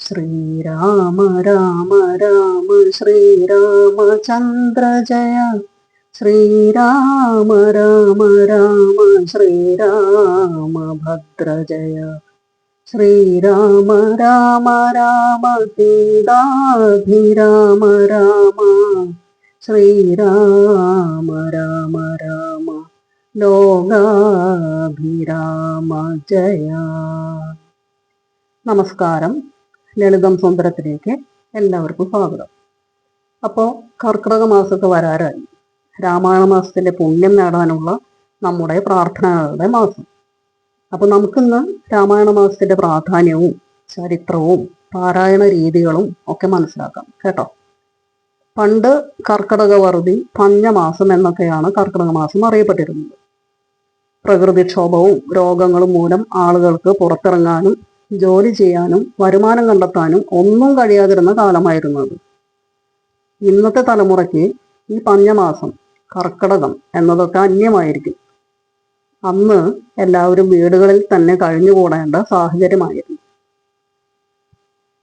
ശ്രീരാമ രാമ രാമ ശ്രീരാമചന്ദ്ര ജയ. ശ്രീരാമ രാമ രാമ ശ്രീരാമഭദ്ര ജയ. ശ്രീരാമ രാമ രാമ സീതാഭിരാമ രാമ. ശ്രീരാമ രാമ രാമ ലോകാഭിരാമ ജയ. നമസ്കാരം. ലളിതം സുന്ദരത്തിലേക്ക് എല്ലാവർക്കും സ്വാഗതം. അപ്പോൾ കർക്കിടക മാസമൊക്കെ വരാറായി. രാമായണ മാസത്തിലെ പുണ്യം നേടാനുള്ള നമ്മുടെ പ്രാർത്ഥനകളുടെ മാസം. അപ്പോൾ നമുക്കിന്ന് രാമായണ മാസത്തിന്റെ പ്രാധാന്യവും ചരിത്രവും പാരായണ രീതികളും ഒക്കെ മനസ്സിലാക്കാം കേട്ടോ. പണ്ട് കർക്കിടക വറുതി പഞ്ഞമാസം എന്നൊക്കെയാണ് കർക്കിടക മാസം അറിയപ്പെട്ടിരുന്നത്. പ്രകൃതിക്ഷോഭവും രോഗങ്ങളും മൂലം ആളുകൾക്ക് പുറത്തിറങ്ങാനും ജോലി ചെയ്യാനും വരുമാനം കണ്ടെത്താനും ഒന്നും കഴിയാതിരുന്ന കാലമായിരുന്നത്. ഇന്നത്തെ തലമുറയ്ക്ക് ഈ പഞ്ഞമാസം കർക്കിടകം എന്നതൊക്കെ അന്യമായിരിക്കും. അന്ന് എല്ലാവരും വീടുകളിൽ തന്നെ കഴിഞ്ഞുകൂടേണ്ട സാഹചര്യമായിരുന്നു.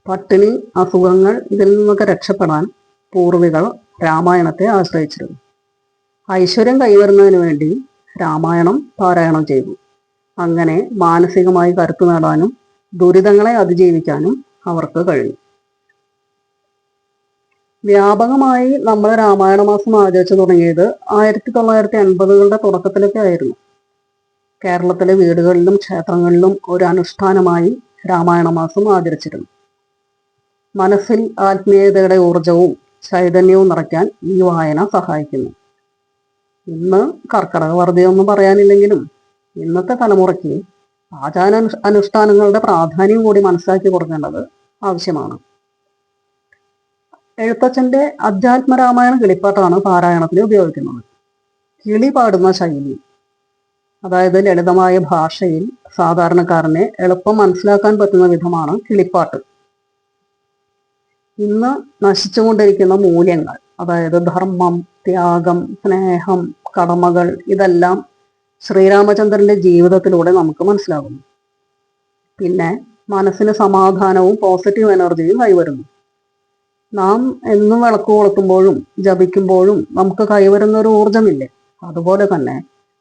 പട്ടിണി, അസുഖങ്ങൾ ഇതിൽ നിന്നൊക്കെ രക്ഷപ്പെടാൻ പൂർവികൾ രാമായണത്തെ ആശ്രയിച്ചിരുന്നു. ഐശ്വര്യം കൈവരുന്നതിന് വേണ്ടി രാമായണം പാരായണം ചെയ്തു. അങ്ങനെ മാനസികമായി കരുത്തു നേടാനും ദുരിതങ്ങളെ അതിജീവിക്കാനും അവർക്ക് കഴിഞ്ഞു. വ്യാപകമായി നമ്മൾ രാമായണ മാസം ആചരിച്ചു തുടങ്ങിയത് 1980കളുടെ തുടക്കത്തിലൊക്കെ ആയിരുന്നു. കേരളത്തിലെ വീടുകളിലും ക്ഷേത്രങ്ങളിലും ഒരു അനുഷ്ഠാനമായി രാമായണ മാസം ആചരിച്ചിരുന്നു. മനസ്സിൽ ആത്മീയതയുടെ ഊർജവും ചൈതന്യവും നിറയ്ക്കാൻ ഈ വായന സഹായിക്കുന്നു. ഇന്ന് കർക്കിടക വറുതിയൊന്നും പറയാനില്ലെങ്കിലും ഇന്നത്തെ തലമുറയ്ക്ക് ആചാര അനുഷ്ഠാനങ്ങളുടെ പ്രാധാന്യം കൂടി മനസ്സിലാക്കി കൊടുക്കേണ്ടത് ആവശ്യമാണ്. എഴുത്തച്ഛന്റെ അധ്യാത്മരാമായണ കിളിപ്പാട്ടാണ് പാരായണത്തിന് ഉപയോഗിക്കുന്നത്. കിളി പാടുന്ന ശൈലി, അതായത് ലളിതമായ ഭാഷയിൽ സാധാരണക്കാരനെ എളുപ്പം മനസ്സിലാക്കാൻ പറ്റുന്ന വിധമാണ് കിളിപ്പാട്ട്. ഇന്ന് നശിച്ചുകൊണ്ടിരിക്കുന്ന മൂല്യങ്ങൾ, അതായത് ധർമ്മം, ത്യാഗം, സ്നേഹം, കടമകൾ, ഇതെല്ലാം ശ്രീരാമചന്ദ്രന്റെ ജീവിതത്തിലൂടെ നമുക്ക് മനസ്സിലാകുന്നു. പിന്നെ മനസ്സിന് സമാധാനവും പോസിറ്റീവ് എനർജിയും കൈവരുന്നു. നാം എന്നും വിളക്ക് കൊളുത്തുമ്പോഴും ജപിക്കുമ്പോഴും നമുക്ക് കൈവരുന്ന ഒരു ഊർജമില്ലേ, അതുപോലെ തന്നെ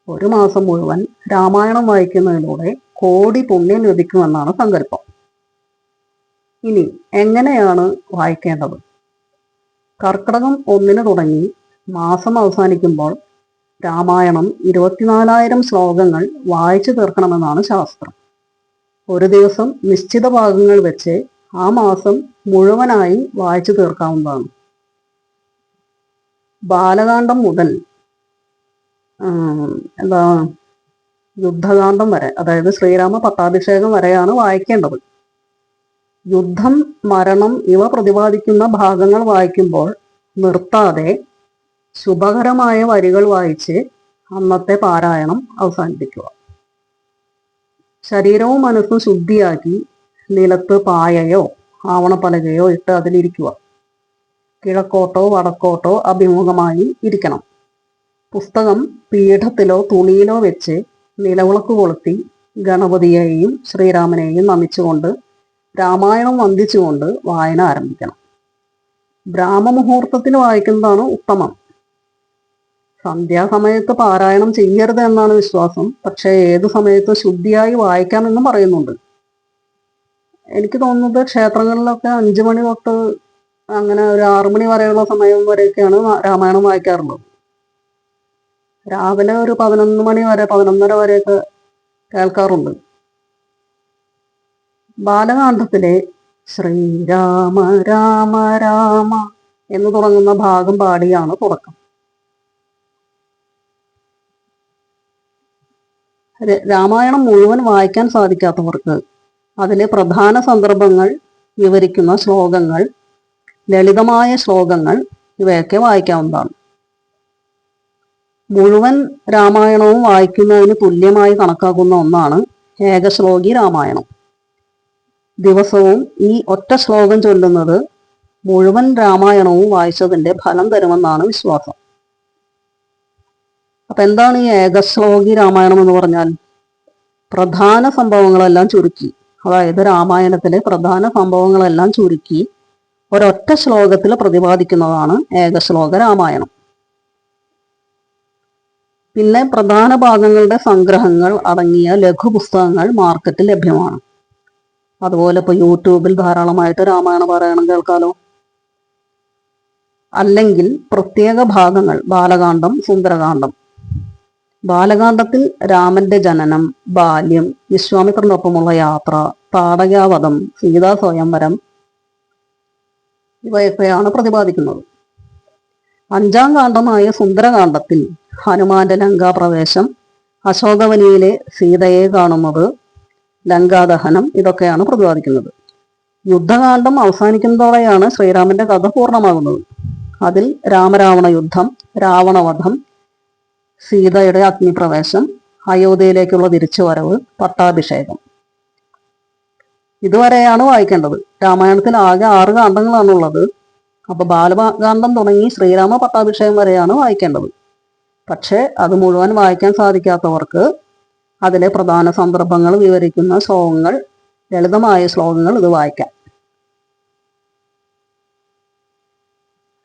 ഒരു മാസം മുഴുവൻ രാമായണം വായിക്കുന്നതിലൂടെ കോടി പുണ്യം ലഭിക്കുമെന്നാണ് സങ്കല്പം. ഇനി എങ്ങനെയാണ് വായിക്കേണ്ടത്? കർക്കിടകം 1 തുടങ്ങി മാസം അവസാനിക്കുമ്പോൾ രാമായണം 24,000 ശ്ലോകങ്ങൾ വായിച്ചു തീർക്കണമെന്നാണ് ശാസ്ത്രം. ഒരു ദിവസം നിശ്ചിത ഭാഗങ്ങൾ വെച്ച് ആ മാസം മുഴുവനായി വായിച്ചു തീർക്കാവുന്നതാണ്. ബാലകാന്ഡം മുതൽ യുദ്ധകാന്ഡം വരെ, അതായത് ശ്രീരാമ പട്ടാഭിഷേകം വരെയാണ് വായിക്കേണ്ടത്. യുദ്ധം, മരണം ഇവ പ്രതിപാദിക്കുന്ന ഭാഗങ്ങൾ വായിക്കുമ്പോൾ നിർത്താതെ ശുഭകരമായ വരികൾ വായിച്ച് അന്നത്തെ പാരായണം അവസാനിപ്പിക്കുക. ശരീരവും മനസ്സും ശുദ്ധിയാക്കി നിലത്ത് പായയോ ആവണപ്പലകയോ ഇട്ട് അതിലിരിക്കുക. കിഴക്കോട്ടോ വടക്കോട്ടോ അഭിമുഖമായി ഇരിക്കണം. പുസ്തകം പീഠത്തിലോ തുണിയിലോ വെച്ച് നിലവിളക്ക് കൊളുത്തി ഗണപതിയെയും ശ്രീരാമനെയും നമിച്ചുകൊണ്ട് രാമായണം വന്ദിച്ചുകൊണ്ട് വായന ആരംഭിക്കണം. ബ്രാഹ്മമുഹൂർത്തത്തിൽ വായിക്കുന്നതാണ് ഉത്തമം. സന്ധ്യാസമയത്ത് പാരായണം ചെയ്യരുത് എന്നാണ് വിശ്വാസം. പക്ഷേ ഏതു സമയത്ത് ശുദ്ധിയായി വായിക്കാമെന്നും പറയുന്നുണ്ട്. എനിക്ക് തോന്നുന്നത് ക്ഷേത്രങ്ങളിലൊക്കെ 5 മണി തൊട്ട് അങ്ങനെ ഒരു 6 മണി വരെയുള്ള സമയം വരെയൊക്കെയാണ് രാമായണം വായിക്കാറുള്ളത്. രാവിലെ ഒരു 11 മണി വരെ 11:30 വരെയൊക്കെ കേൾക്കാറുണ്ട്. ബാലകാന്ഡത്തിലെ ശ്രീരാമ രാമ രാമ എന്ന് തുടങ്ങുന്ന ഭാഗം പാടിയാണ് തുടക്കം. രാമായണം മുഴുവൻ വായിക്കാൻ സാധിക്കാത്തവർക്ക് അതിലെ പ്രധാന സന്ദർഭങ്ങൾ വിവരിക്കുന്ന ശ്ലോകങ്ങൾ, ലളിതമായ ശ്ലോകങ്ങൾ ഇവയൊക്കെ വായിക്കാവുന്നതാണ്. മുഴുവൻ രാമായണവും വായിക്കുന്നതിന് തുല്യമായി കണക്കാക്കുന്ന ഒന്നാണ് ഏകശ്ലോകി രാമായണം. ദിവസവും ഈ ഒറ്റ ശ്ലോകം ചൊല്ലുന്നത് മുഴുവൻ രാമായണവും വായിച്ചതിന്റെ ഫലം തരുമെന്നാണ് വിശ്വാസം. അപ്പൊ എന്താണ് ഈ ഏകശ്ലോകി രാമായണം എന്ന് പറഞ്ഞാൽ? പ്രധാന സംഭവങ്ങളെല്ലാം ചുരുക്കി അതായത് രാമായണത്തിലെ പ്രധാന സംഭവങ്ങളെല്ലാം ചുരുക്കി ഒരൊറ്റ ശ്ലോകത്തിൽ പ്രതിപാദിക്കുന്നതാണ് ഏകശ്ലോക രാമായണം. പിന്നെ പ്രധാന ഭാഗങ്ങളുടെ സംഗ്രഹങ്ങൾ അടങ്ങിയ ലഘുപുസ്തകങ്ങൾ മാർക്കറ്റിൽ ലഭ്യമാണ്. അതുപോലെ ഇപ്പോൾ യൂട്യൂബിൽ ധാരാളമായിട്ട് രാമായണ പാരായണം കേൾക്കാലോ. അല്ലെങ്കിൽ പ്രത്യേക ഭാഗങ്ങൾ, ബാലകാന്ഡം, സുന്ദരകാന്ഡം. ബാലകാന്ഡത്തിൽ രാമന്റെ ജനനം, ബാല്യം, വിശ്വാമിത്രനൊപ്പമുള്ള യാത്ര, താടകാവധം, സീതാ സ്വയംവരം ഇവയൊക്കെയാണ് പ്രതിപാദിക്കുന്നത്. 5ാം കാണ്ഡമായ സുന്ദരകാന്ഡത്തിൽ ഹനുമാന്റെ ലങ്കാപ്രവേശം, അശോകവനിയിലെ സീതയെ കാണുന്നത്, ലങ്കാദഹനം ഇതൊക്കെയാണ് പ്രതിപാദിക്കുന്നത്. യുദ്ധകാന്ഡം അവസാനിക്കുന്നതോടെയാണ് ശ്രീരാമന്റെ കഥ പൂർണ്ണമാകുന്നത്. അതിൽ രാമരാവണ യുദ്ധം, രാവണവധം, സീതയുടെ അഗ്നിപ്രവേശം, അയോധ്യയിലേക്കുള്ള തിരിച്ചുവരവ്, പട്ടാഭിഷേകം ഇതുവരെയാണ് വായിക്കേണ്ടത്. രാമായണത്തിൽ ആകെ 6 കാണ്ഡങ്ങളാണുള്ളത്. അപ്പൊ ബാലകാന്ഡം തുടങ്ങി ശ്രീരാമ പട്ടാഭിഷേകം വരെയാണ് വായിക്കേണ്ടത്. പക്ഷെ അത് മുഴുവൻ വായിക്കാൻ സാധിക്കാത്തവർക്ക് അതിലെ പ്രധാന സന്ദർഭങ്ങൾ വിവരിക്കുന്ന ശ്ലോകങ്ങൾ, ലളിതമായ ശ്ലോകങ്ങൾ ഇത് വായിക്കാം.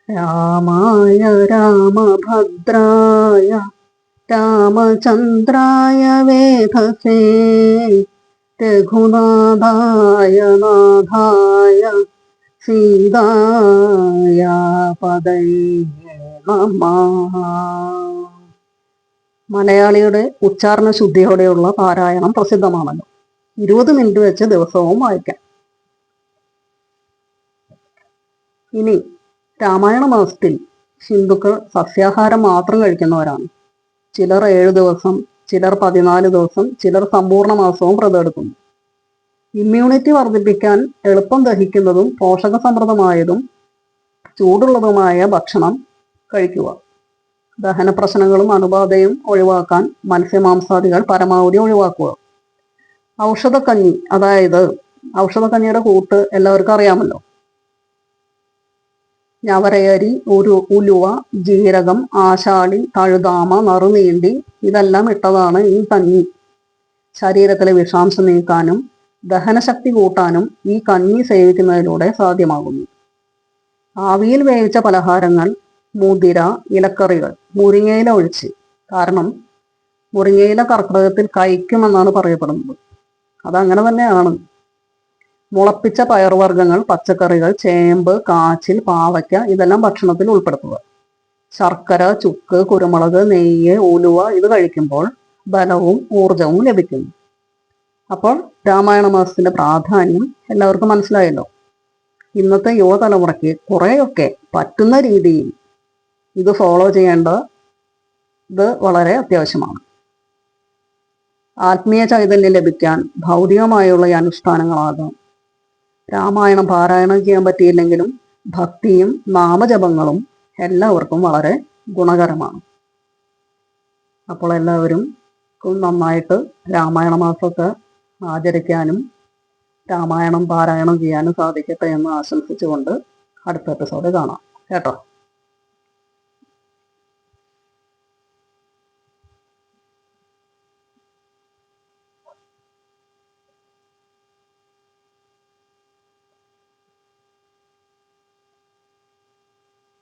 രാമായ രാമഭദ്രായ രാമചന്ദ്രായ വേധസേ രഘുനാഥായ നാഥായ സീതായ പദയേ നമഃ. മലയാളിയുടെ ഉച്ചാരണ ശുദ്ധിയോടെയുള്ള പാരായണം പ്രസിദ്ധമാണല്ലോ. 20 മിനിറ്റ് വെച്ച് ദിവസവും വായിക്കാം. ഇനി രാമായണ മാസത്തിൽ ഹിന്ദുക്കൾ സസ്യാഹാരം മാത്രം കഴിക്കുന്നവരാണ്. ചിലർ 7 ദിവസം, ചിലർ 14 ദിവസം, ചിലർ സമ്പൂർണ്ണ മാസവും വ്രതം എടുക്കുന്നു. ഇമ്മ്യൂണിറ്റി വർദ്ധിപ്പിക്കാൻ എളുപ്പം ദഹിക്കുന്നതും പോഷകസമൃദ്ധമായതും ചൂടുള്ളതുമായ ഭക്ഷണം കഴിക്കുക. ദഹന പ്രശ്നങ്ങളും അണുബാധയും ഒഴിവാക്കാൻ മത്സ്യമാംസാദികൾ പരമാവധി ഒഴിവാക്കുക. ഔഷധക്കഞ്ഞി, അതായത് ഔഷധക്കഞ്ഞിയുടെ കൂട്ട് എല്ലാവർക്കും അറിയാമല്ലോ. ഞവരയരി, ഉലുവ, ജീരകം, ആശാളി, തഴുതാമ, നറുനീണ്ടി ഇതെല്ലാം ഇട്ടതാണ് ഈ കഞ്ഞി. ശരീരത്തിലെ വിഷാംശം നീക്കാനും ദഹനശക്തി കൂട്ടാനും ഈ കഞ്ഞി സേവിക്കുന്നതിലൂടെ സാധ്യമാകുന്നു. ആവിയിൽ വേവിച്ച പലഹാരങ്ങൾ, മുതിര, ഇലക്കറികൾ, മുരിങ്ങയില ഒഴിച്ച്. കാരണം മുരിങ്ങയില കർക്കിടകത്തിൽ കഴിക്കുമെന്നാണ് പറയപ്പെടുന്നത്. അതങ്ങനെ തന്നെയാണ്. മുളപ്പിച്ച പയർവർഗ്ഗങ്ങൾ, പച്ചക്കറികൾ, ചേമ്പ്, കാച്ചിൽ, പാവയ്ക്ക ഇതെല്ലാം ഭക്ഷണത്തിൽ ഉൾപ്പെടുത്തുക. ശർക്കര, ചുക്ക്, കുരുമുളക്, നെയ്യ്, ഉലുവ ഇത് കഴിക്കുമ്പോൾ ബലവും ഊർജവും ലഭിക്കുന്നു. അപ്പോൾ രാമായണ മാസത്തിന്റെ പ്രാധാന്യം എല്ലാവർക്കും മനസ്സിലായല്ലോ. ഇന്നത്തെ യുവതലമുറയ്ക്ക് കുറേയൊക്കെ പറ്റുന്ന രീതിയിൽ ഇത് ഫോളോ ചെയ്യേണ്ടത് വളരെ അത്യാവശ്യമാണ്. ആത്മീയ ചൈതന്യം ലഭിക്കാൻ ഭൗതികമായുള്ള ഈ അനുഷ്ഠാനങ്ങളാകാം. രാമായണം പാരായണം ചെയ്യാൻ പറ്റിയില്ലെങ്കിലും ഭക്തിയും നാമജപങ്ങളും എല്ലാവർക്കും വളരെ ഗുണകരമാണ്. അപ്പോൾ എല്ലാവരും നന്നായിട്ട് രാമായണ മാസമൊക്കെ ആചരിക്കാനും രാമായണം പാരായണം ചെയ്യാനും സാധിക്കട്ടെ എന്ന് ആശംസിച്ചുകൊണ്ട് അടുത്ത എപ്പിസോഡ് കാണാം കേട്ടോ.